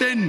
10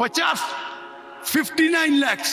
59 lakhs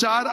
4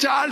4